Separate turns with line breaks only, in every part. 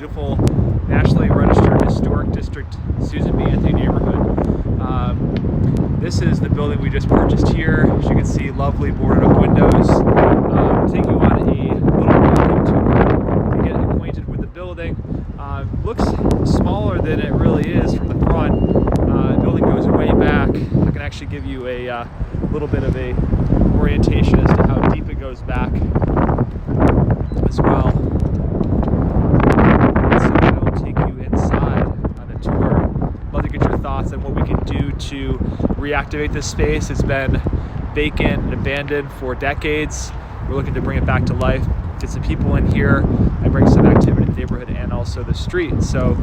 beautiful nationally registered historic district Susan B. Anthony neighborhood. This is the building we just purchased here. As you can see, lovely boarded up windows. Take you on a little walking tour to get acquainted with the building. Looks smaller than it really is from the front. The building goes way back. I can actually give you a little bit of a orientation as to how deep it goes back as well. So I will take you inside on the tour. Love to get your thoughts on what we can do to reactivate this space. It's been vacant and abandoned for decades. We're looking to bring it back to life, get some people in here, and bring some activity to the neighborhood and also the street. So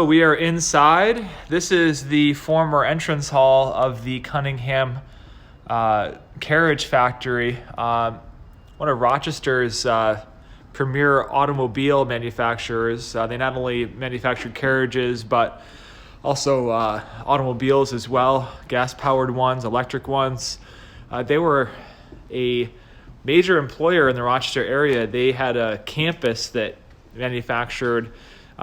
we are inside. This is the former entrance hall of the Cunningham Carriage Factory, one of Rochester's premier automobile manufacturers. They not only manufactured carriages, but also automobiles as well, gas-powered ones, electric ones. They were a major employer in the Rochester area. They had a campus that manufactured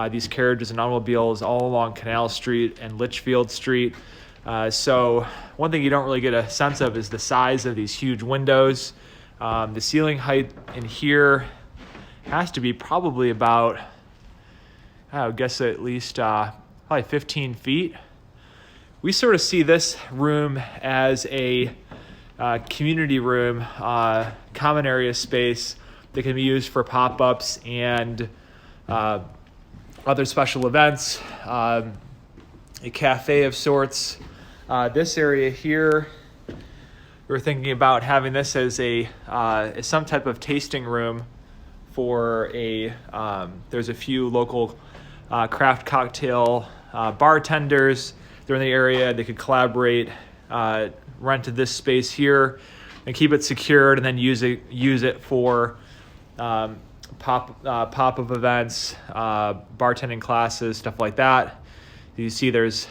these carriages and automobiles all along Canal Street and Litchfield Street. So one thing you don't really get a sense of is the size of these huge windows. The ceiling height in here has to be probably about, I would guess at least probably 15 feet. We sort of see this room as a community room, common area space that can be used for pop-ups and other special events, a cafe of sorts. This area here, we're thinking about having this as as some type of tasting room for there's a few local craft cocktail bartenders. They're in the area. They could collaborate, rent this space here and keep it secured, and then use it for pop-up events, bartending classes, stuff like that. You see there's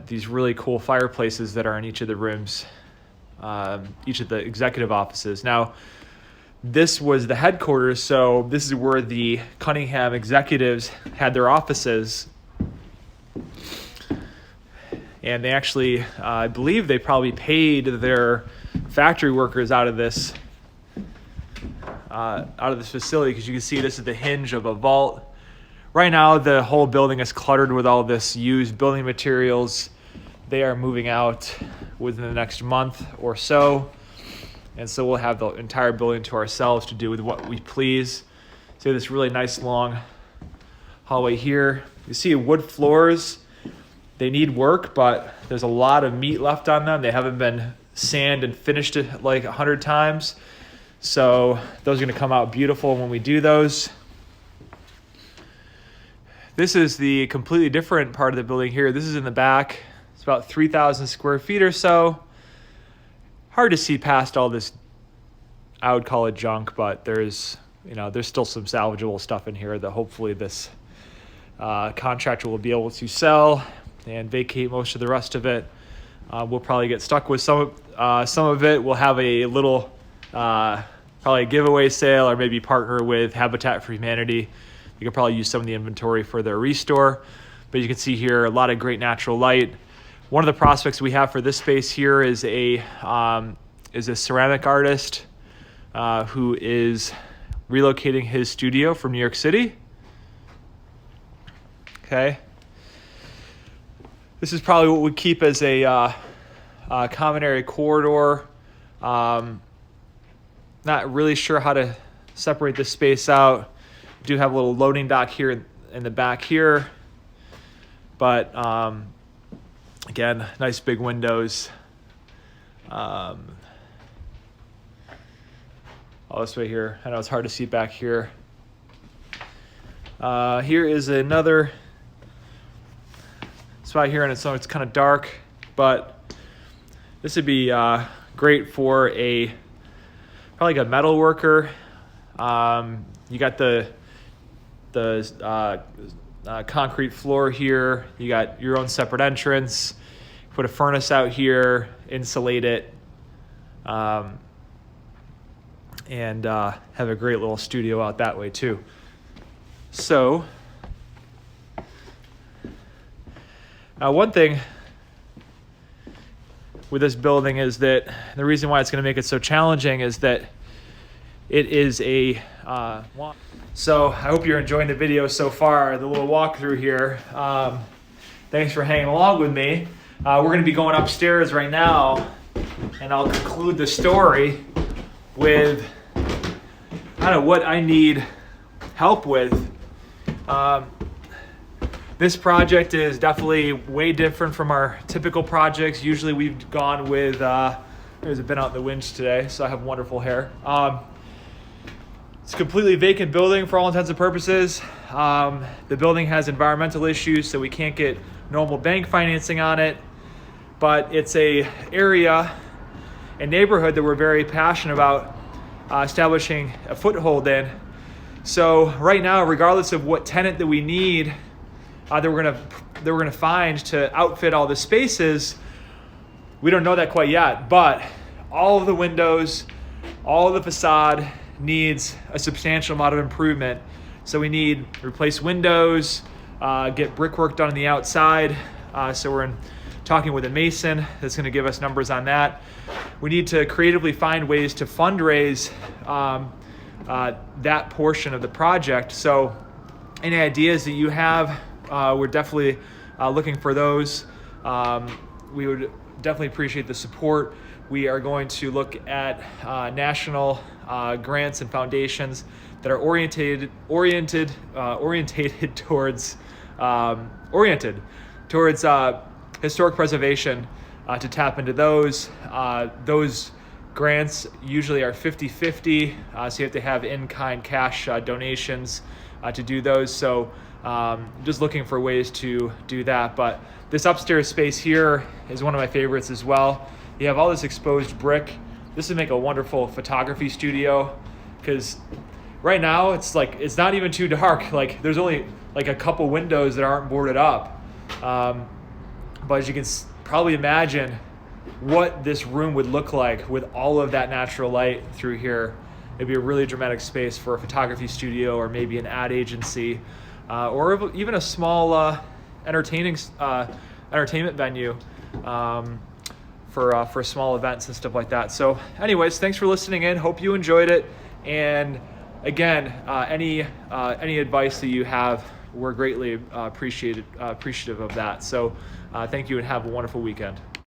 these really cool fireplaces that are in each of the rooms, each of the executive offices. Now, this was the headquarters, so this is where the Cunningham executives had their offices. And they actually, I believe they probably paid their factory workers out of this facility, because you can see this is the hinge of a vault. Right now, the whole building is cluttered with all this used building materials. They are moving out within the next month or so. And so we'll have the entire building to ourselves to do with what we please. So this really nice long hallway here. You see wood floors. They need work, but there's a lot of meat left on them. They haven't been sanded and finished it like 100 times. So those are going to come out beautiful when we do those. This is the completely different part of the building here. This is in the back. It's about 3,000 square feet or so. Hard to see past all this, I would call it junk, but there's still some salvageable stuff in here that hopefully this contractor will be able to sell and vacate most of the rest of it. We'll probably get stuck with some of it. We'll have a little probably a giveaway sale, or maybe partner with Habitat for Humanity. You could probably use some of the inventory for their restore. But you can see here a lot of great natural light. One of the prospects we have for this space here is a ceramic artist who is relocating his studio from New York City. Okay. This is probably what we keep as a common area corridor. Not really sure how to separate this space out. We do have a little loading dock here in the back here. But again, nice big windows. All this way here. I know it's hard to see back here. Here is another spot here, and it's kind of dark, but this would be great for probably like a metal worker. You got the concrete floor here. You got your own separate entrance. Put a furnace out here, insulate it, and have a great little studio out that way too. So one thing with this building is that the reason why it's going to make it so challenging is that it is a so I hope you're enjoying the video so far, the little walkthrough here. Thanks for hanging along with me. We're going to be going upstairs right now, and I'll conclude the story with kind of what I need help with. This project is definitely way different from our typical projects. Usually we've gone with, there's a been out in the wind today, so I have wonderful hair. It's a completely vacant building for all intents and purposes. The building has environmental issues, so we can't get normal bank financing on it, but it's a area and neighborhood that we're very passionate about establishing a foothold in. So right now, regardless of what tenant that we need, that we're gonna find to outfit all the spaces, we don't know that quite yet. But all of the windows, all of the facade needs a substantial amount of improvement. So we need to replace windows, get brickwork done on the outside. So we're talking with a mason that's going to give us numbers on that. We need to creatively find ways to fundraise that portion of the project. So any ideas that you have, we're definitely looking for those. We would definitely appreciate the support. We are going to look at national grants and foundations that are oriented towards historic preservation, to tap into those. Those grants usually are 50-50, so you have to have in-kind cash donations to do those. So just looking for ways to do that. But this upstairs space here is one of my favorites as well. You have all this exposed brick. This would make a wonderful photography studio, because right now it's not even too dark. Like there's only like a couple windows that aren't boarded up. But as you can probably imagine what this room would look like with all of that natural light through here. It'd be a really dramatic space for a photography studio, or maybe an ad agency, or even a small entertainment venue for small events and stuff like that. So anyways, thanks for listening in. Hope you enjoyed it. And again, any advice that you have, we're greatly appreciative of that. So thank you, and have a wonderful weekend.